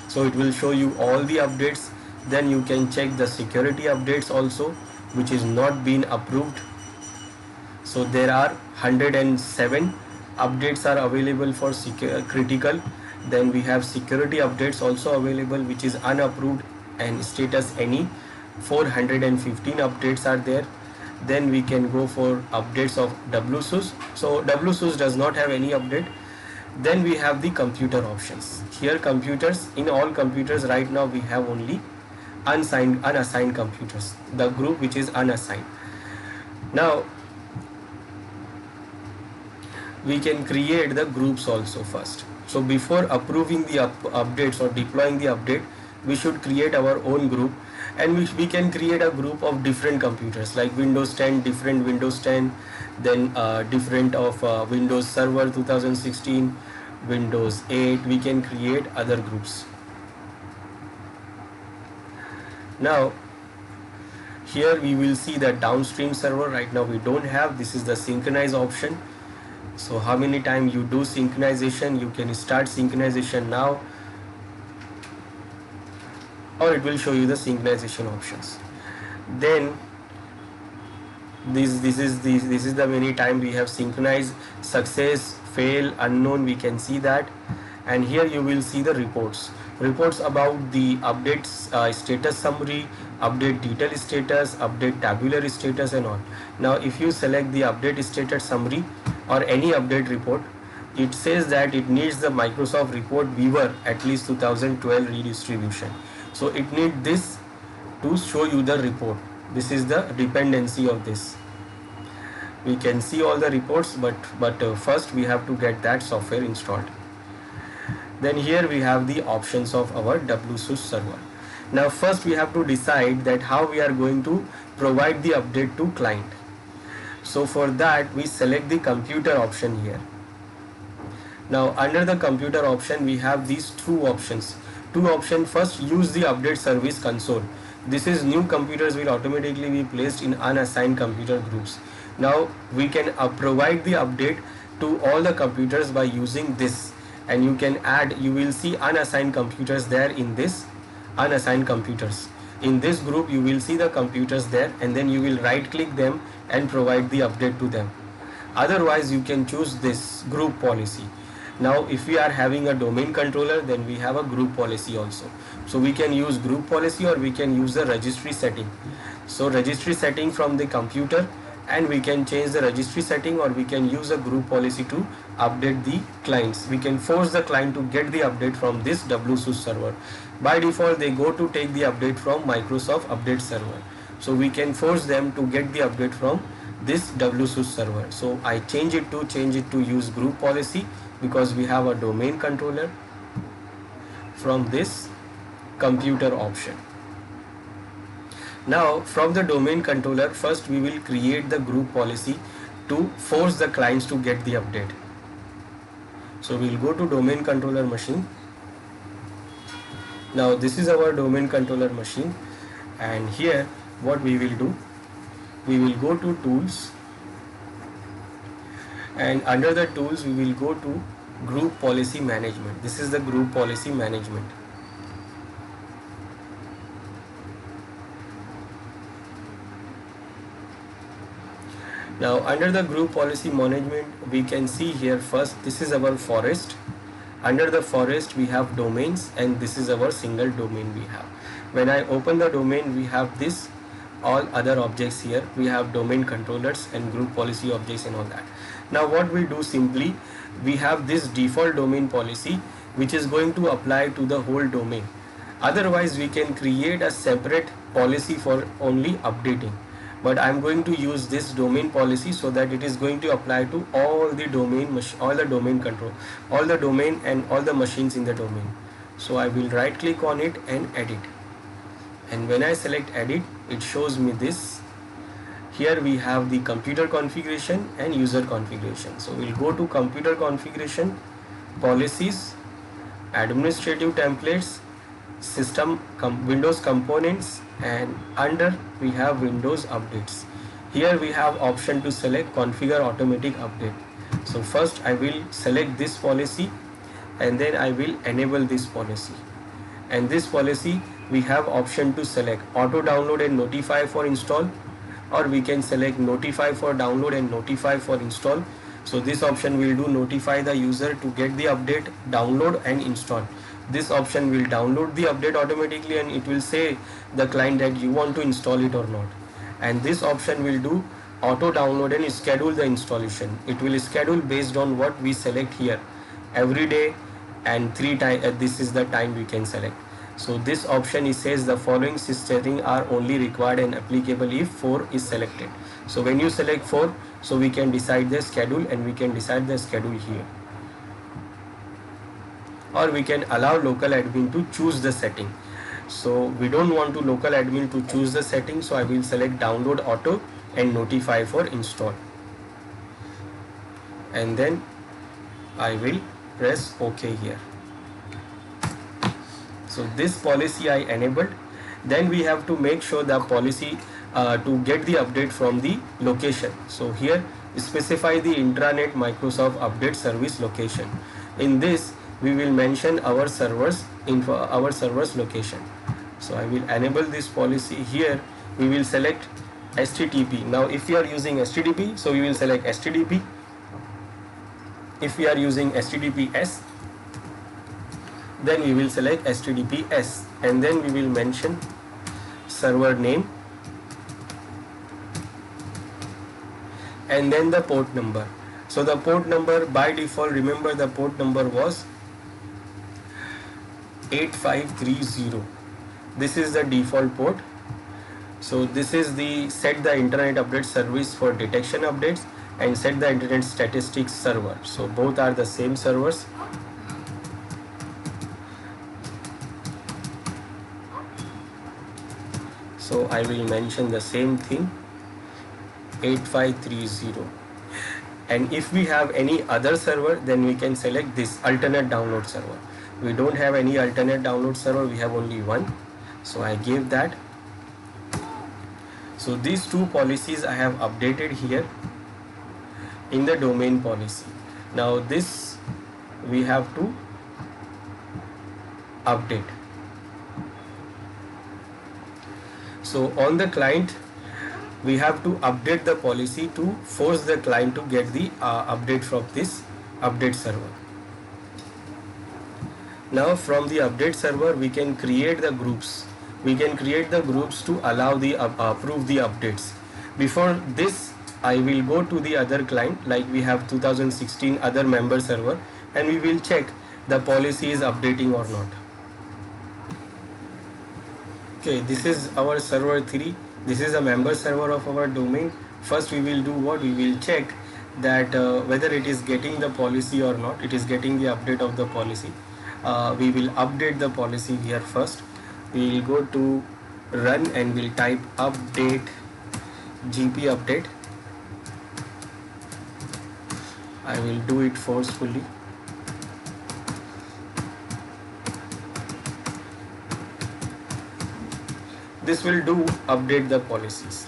so it will show you all the updates. Then you can check the security updates also which is not been approved. So there are 107 updates are available for critical. Then we have security updates also available which is unapproved and status any. 415 updates are there. Then we can go for updates of WSUS. So WSUS does not have any update. Then we have the computer options. Here computers, in all computers right now we have only unassigned computers, the group which is unassigned. Now we can create the groups also first. So before approving the updates or deploying the update, we should create our own group, and we can create a group of different computers like Windows 10, different Windows 10, then different of Windows Server 2016, Windows 8. We can create other groups. Now here we will see the downstream server. Right now we don't have. This is the synchronize option. So how many times you do synchronization, you can start synchronization now, or it will show you the synchronization options. Then this is the many time we have synchronized, success, fail, unknown. We can see that, and here you will see the reports about the updates, status summary, update detail status, update tabular status, and all. Now if you select the update status summary or any update report, it says that it needs the Microsoft Report Viewer at least 2012 redistribution. So it needs this to show you the report. This is the dependency of this. We can see all the reports, but first we have to get that software installed. Then here we have the options of our WSUS server. Now first we have to decide that how we are going to provide the update to client. So for that we select the computer option here. Now under the computer option we have these two options. First, use the update service console. This is new computers will automatically be placed in unassigned computer groups. Now we can provide the update to all the computers by using this, and you can add, you will see unassigned computers there in this unassigned computers. In this group you will see the computers there, and then you will right click them and provide the update to them. Otherwise you can choose this group policy. Now if we are having a domain controller, then we have a group policy also. So we can use group policy, or we can use the registry setting. So registry setting from the computer, and we can change the registry setting, or we can use a group policy to update the clients. We can force the client to get the update from this WSUS server. By default they go to take the update from Microsoft Update Server. So we can force them to get the update from this WSUS server. So I change it to use group policy, because we have a domain controller from this computer option. Now from the domain controller, first we will create the group policy to force the clients to get the update. So we'll go to domain controller machine. Now this is our domain controller machine, and here what we will do, we will go to tools, and under the tools we will go to group policy management. This is the group policy management. Now under the group policy management we can see here, first this is our forest. Under the forest we have domains, and this is our single domain we have. When I open the domain, we have this all other objects here. We have domain controllers and group policy objects and all that. Now what we do, simply we have this default domain policy which is going to apply to the whole domain. Otherwise we can create a separate policy for only updating, but I'm going to use this domain policy so that it is going to apply to all the domain, all the domain control, all the domain and all the machines in the domain. So I will right click on it and edit, and when I select edit, it shows me this. Here we have the computer configuration and user configuration. So we'll go to computer configuration, policies, administrative templates, system Windows components, and under we have Windows updates. Here we have option to select configure automatic update. So first I will select this policy, and then I will enable this policy. And this policy we have option to select auto download and notify for install, or we can select notify for download and notify for install. So this option will do notify the user to get the update, download and install. This option will download the update automatically, and it will say the client that you want to install it or not. And this option will do auto download and schedule the installation. It will schedule based on what we select here, every day and 3 times. This is the time we can select. So this option, it says the following settings are only required and applicable if 4 is selected. So when you select 4, So we can decide the schedule, and we can decide the schedule here, or we can allow local admin to choose the setting. So we don't want to local admin to choose the setting, so I will select download auto and notify for install, and then I will press OK here. So this policy I enabled. Then we have to make sure the policy to get the update from the location. So here specify the intranet Microsoft update service location. In this we will mention our servers location. So I will enable this policy here. We will select HTTP. Now if you are using HTTP, so we will select HTTP. If we are using HTTPS, then we will select HTTPS, and then we will mention server name and then the port number. So the port number by default, remember the port number was 8530. This is the default port. So this is the set the internet update service for detection updates and set the internet statistics server. So both are the same servers. So I will mention the same thing, 8530. And if we have any other server, then we can select this alternate download server. We don't have any alternate download server, we have only one. So I gave that. So these two policies I have updated here in the domain policy. Now this we have to update. So on the client, we have to update the policy to force the client to get the update from this update server. Now from the update server, we can create the groups. We can create the groups to allow the approve the updates. Before this, I will go to the other client, like we have 2016 other member server, and we will check the policy is updating or not. Okay, this is our server 3. This is a member server of our domain. First we will do what? We will check that whether it is getting the policy or not. It is getting the update of the policy. We will update the policy here first. We will go to run and we'll type update gp update. I will do it forcefully. This will do update the policies.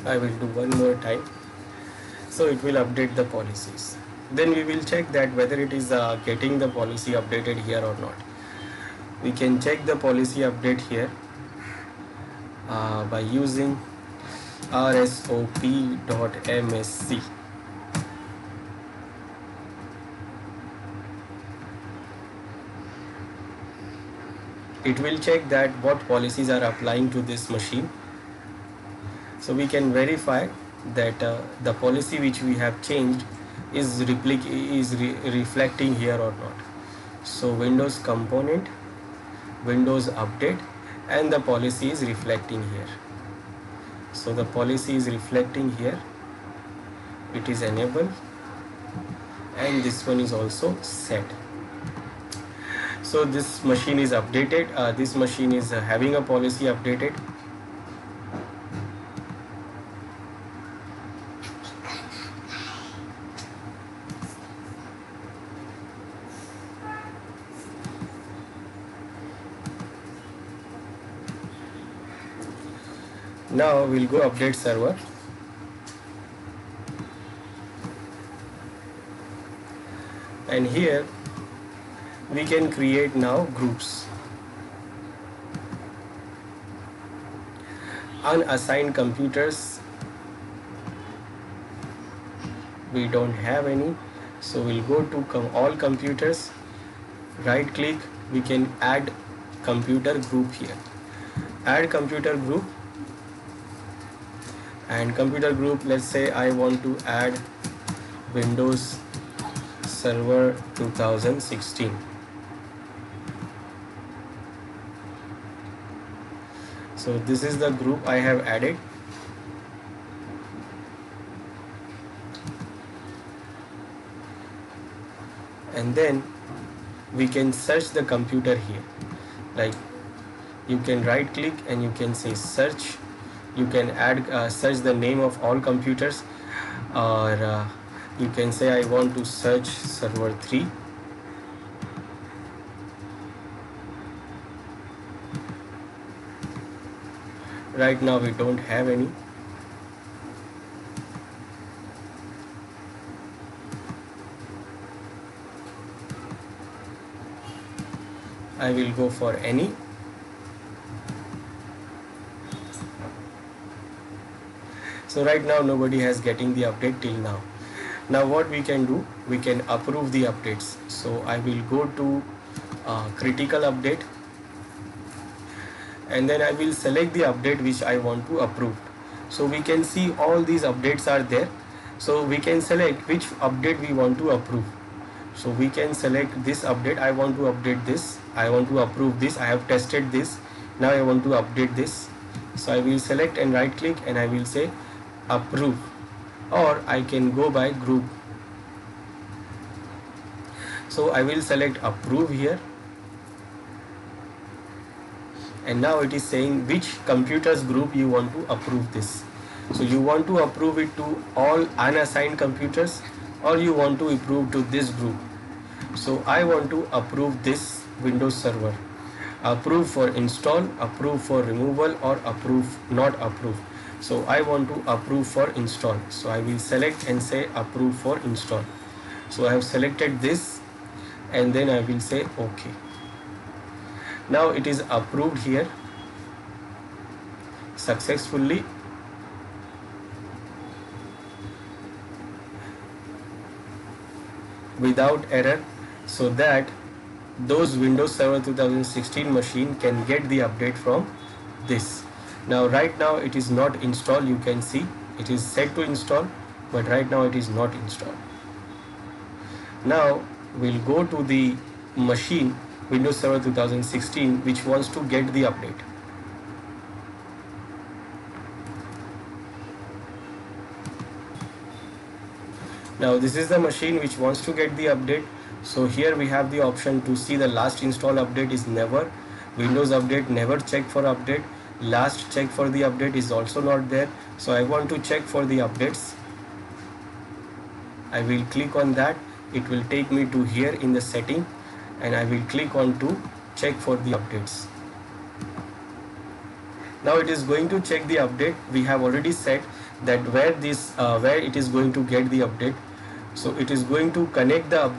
I will do one more time. So it will update the policies. Then we will check that whether it is getting the policy updated here or not. We can check the policy update here by using rsop.msc. It will check that what policies are applying to this machine. So we can verify that the policy which we have changed is reflecting here or not. So Windows component, Windows update, and the policy is reflecting here. So the policy is reflecting here. It is enabled, and this one is also set. So this machine is updated. This machine is having a policy updated. Now we'll go update server. And here we can create now groups. Unassigned computers, we don't have any, so we'll go to all computers, right click, we can add computer group here. Add computer group, and computer group, let's say I want to add Windows Server 2016. So So this is the group I have added. And then we can search the computer here. Like, you can right click and you can say search. You can add search the name of all computers, or you can say I want to search server 3. Right now we don't have any. I will go for any. So right now nobody has getting the update till now. Now what we can do, we can approve the updates. So I will go to critical update, and then I will select the update which I want to approve. So we can see all these updates are there. So we can select which update we want to approve. So we can select this update. I want to update this. I want to approve this. I have tested this. Now I want to update this. So I will select and right click and I will say approve, or I can go by group. So I will select approve here, and now it is saying which computers group you want to approve this. So you want to approve it to all unassigned computers, or you want to approve to this group. So I want to approve this Windows Server. Approve for install, approve for removal, or approve not approve. So I want to approve for install. So I will select and say approve for install. So I have selected this, and then I will say OK. Now it is approved here successfully. Without error, so that those Windows Server 2016 machine can get the update from this. Now right now it is not installed. You can see it is set to install, but right now it is not installed. Now we'll go to the machine Windows Server 2016 which wants to get the update. Now this is the machine which wants to get the update. So here we have the option to see the last install update is never. Windows update never check for update. Last check for the update is also not there. So I want to check for the updates. I will click on that. It will take me to here in the setting, and I will click on to check for the updates. Now it is going to check the update. We have already set that where it is going to get the update. So it is going to connect the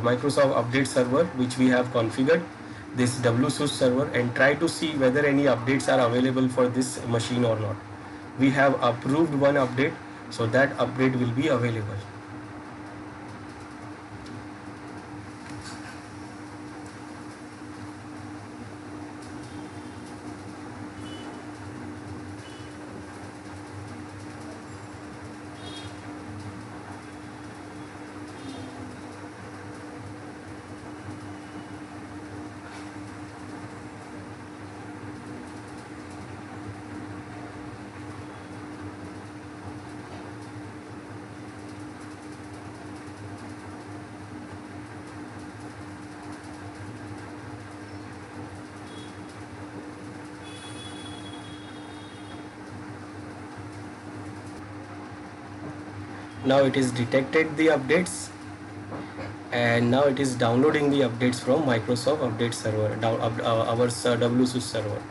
Microsoft Update Server which we have configured, this WSUS server, and try to see whether any updates are available for this machine or not. We have approved one update, so that update will be available. Now it is detected the updates, and now it is downloading the updates from Microsoft Update Server, our WSUS server.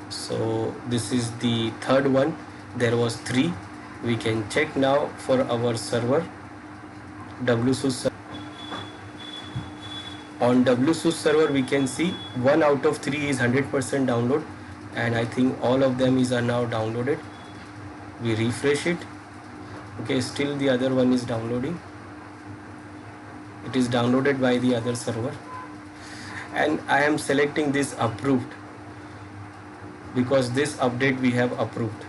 So this is the third one. There was 3. We can check now for our server WSUS server. On WSUS server we can see 1 out of 3 is 100% download, and I think all of them are now downloaded. We refresh it. Okay, still the other one is downloading. It is downloaded by the other server, and I am selecting this approved because this update we have approved.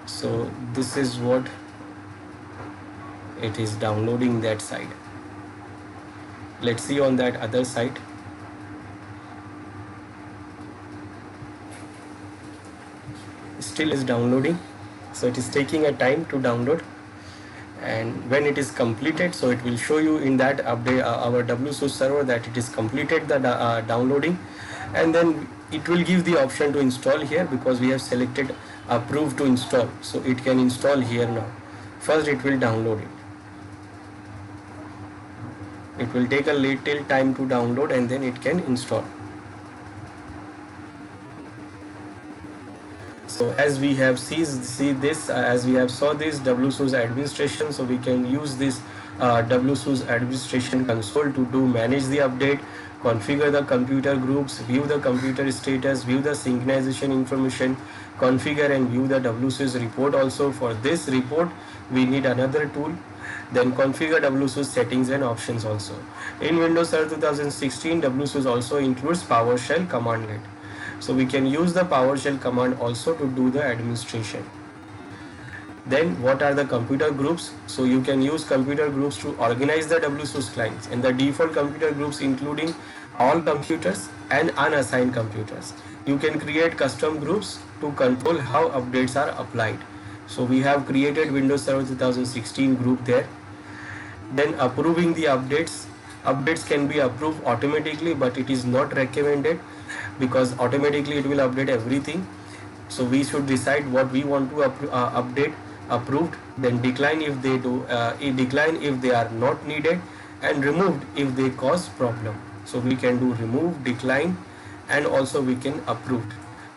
So this is what it is downloading that side. Let's see on that other side. still is downloading, so it is taking a time to download. And when it is completed, so it will show you in that update our WSUS server that it is completed the downloading, and then it will give the option to install here because we have selected approve to install, so it can install here now. First it will download it. It will take a little time to download and then it can install. So as we have see this, as we have saw this WSUS administration, so we can use this WSUS administration console to manage the update, configure the computer groups, view the computer status, view the synchronization information, configure and view the WSUS report. Also for this report we need another tool. Then configure WSUS settings and options also. In Windows Server 2016, WSUS also includes PowerShell commandlet. So we can use the PowerShell command also to do the administration. Then what are the computer groups? So you can use computer groups to organize the WSUS clients, and the default computer groups including all computers and unassigned computers. You can create custom groups to control how updates are applied. So we have created Windows Server 2016 group there. Then approving the updates. Updates can be approved automatically, but it is not recommended because automatically it will update everything. So we should decide what we want to update. Approved, then decline if they do, decline if they are not needed, and removed if they cause problem. So we can do remove, decline, and also we can approve.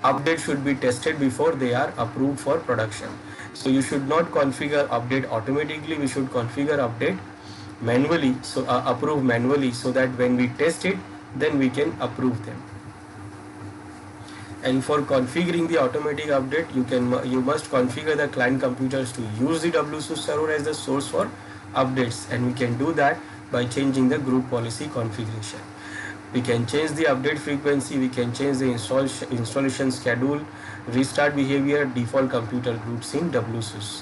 Update should be tested before they are approved for production. So you should not configure update automatically. We should configure update manually, so approve manually, so that when we test it, then we can approve them. And for configuring the automatic update, you must configure the client computers to use the WSUS server as the source for updates, and we can do that by changing the group policy configuration. We can change the update frequency, we can change the installation schedule, restart behavior, default computer groups in WSUS.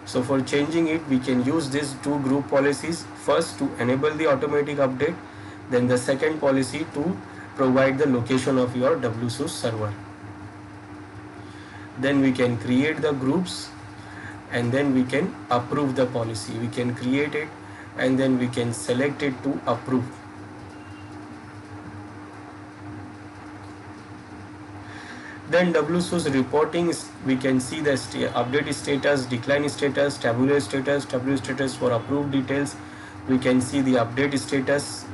So for changing it, we can use these two group policies. First, to enable the automatic update, then the second policy to provide the location of your WSUS server. Then we can create the groups, and then we can approve the policy. We can create it and then we can select it to approve. Then WSUS reporting, we can see the update status, decline status, tabular status for approved details. We can see the update status,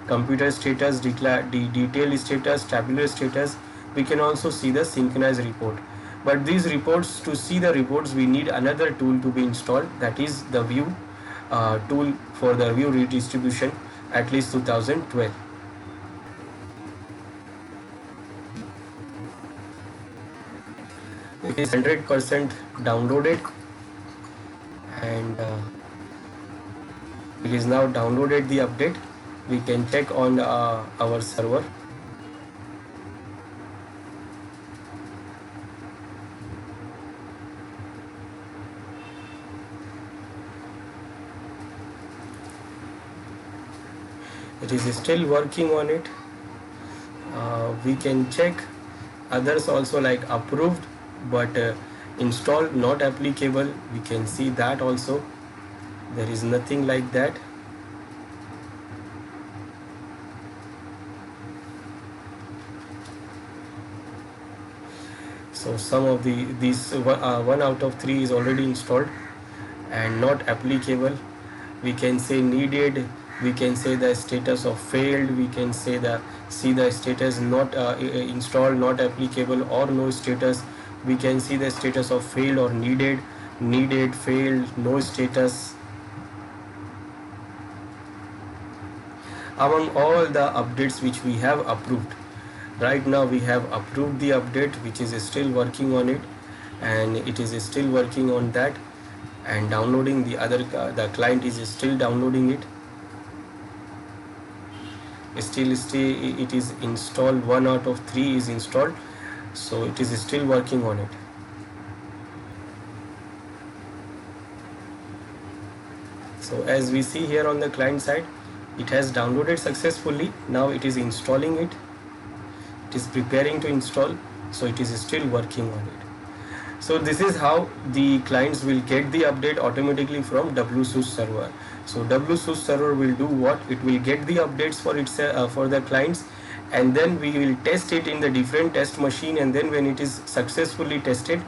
computer status, detail status, tabular status. We can also see the synchronized report. But these reports, to see the reports, we need another tool to be installed, that is the view tool for the view redistribution, at least 2012. It is 100% downloaded, and it is now downloaded the update. We can check on our server. It is still working on it. We can check others also, like approved but installed not applicable. We can see that also. There is nothing like that. So some of these 1 out of 3 is already installed and not applicable. We can say needed. We can say the status of failed. We can say see the status not installed, not applicable, or no status. We can see the status of failed or needed, failed, no status. Among all the updates which we have approved, right now we have approved the update, which is still working on it, and it is still working on that and downloading the client is still downloading it. Still it is installed. 1 out of 3 is installed, so it is still working on it. So as we see here on the client side, it has downloaded successfully. Now it is installing it. It is preparing to install, so it is still working on it. So this is how the clients will get the update automatically from WSUS server. So WSUS server will do what? It will get the updates for the clients, and then we will test it in the different test machine, and then when it is successfully tested,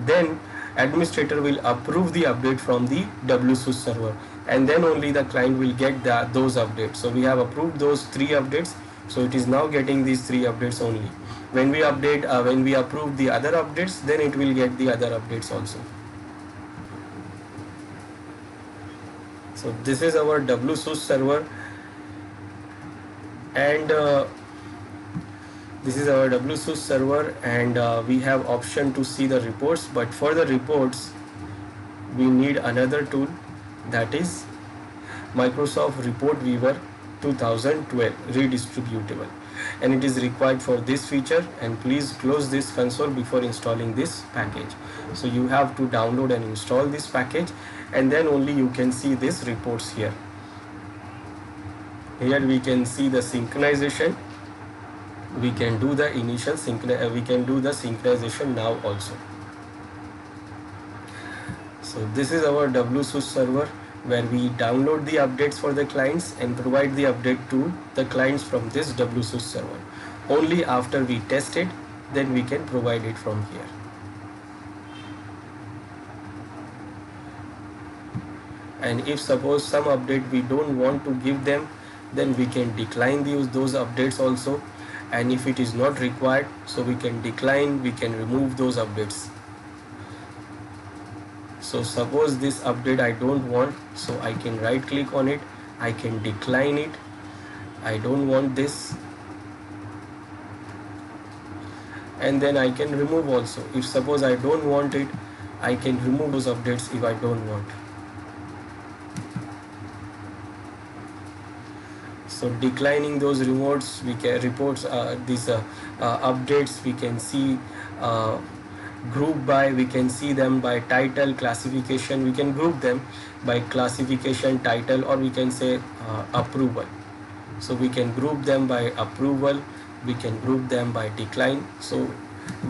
then administrator will approve the update from the WSUS server, and then only the client will get those updates. So we have approved those 3 updates, so it is now getting these 3 updates only. When we approve the other updates, then it will get the other updates also. So this is our WSUS server, and this is our WSUS server, and we have option to see the reports, but for the reports we need another tool, that is Microsoft Report Viewer 2012 redistributable, and it is required for this feature. And please close this console before installing this package. So you have to download and install this package, and then only you can see these reports here. Here we can see the synchronization. We can do the synchronization now also. So this is our WSUS server, where we download the updates for the clients and provide the update to the clients from this WSUS server. Only after we test it, then we can provide it from here. And if suppose some update we don't want to give them, then we can decline those updates also. And if it is not required, so we can decline, we can remove those updates. So suppose this update I don't want, so I can right click on it, I can decline it, I don't want this, and then I can remove also. If suppose I don't want it, I can remove those updates if I don't want. So declining those reports, we can updates, we can see group by, we can see them by title, classification. We can group them by classification, title, or we can say approval. So we can group them by approval, we can group them by decline. So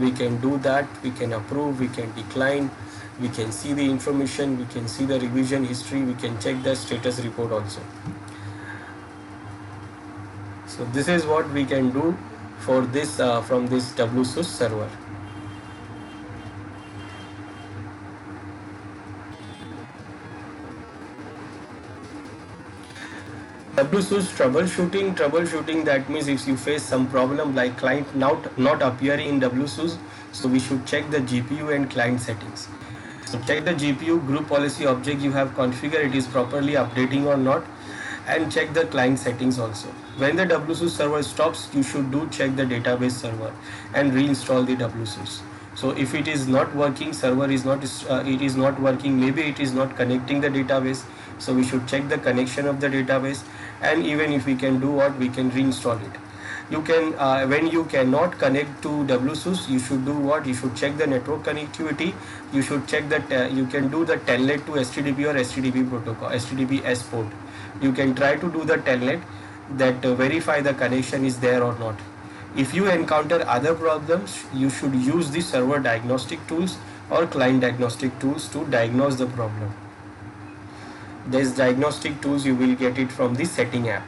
we can do that, we can approve, we can decline, we can see the information, we can see the revision history, we can check the status report also. So this is what we can do for this from this WSUS server. WSUS troubleshooting, that means if you face some problem like client not appearing in WSUS, so we should check the GPU and client settings. So check the GPU group policy object you have configured, it is properly updating or not, and check the client settings also. When the WSUS server stops, you should check the database server and reinstall the WSUS. So if it is not working, server is not working, maybe it is not connecting the database, so we should check the connection of the database. And even if we can do what, we can reinstall it. You can when you cannot connect to WSUS, you should do what, you should check the network connectivity. You should check that you can do the telnet to STDP or STDP protocol, STDP port. You can try to do the telnet, that verify the connection is there or not. If you encounter other problems, you should use the server diagnostic tools or client diagnostic tools to diagnose the problem. These diagnostic tools you will get it from the setting app.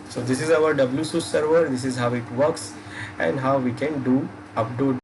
So this is our WSUS server, this is how it works and how we can do upload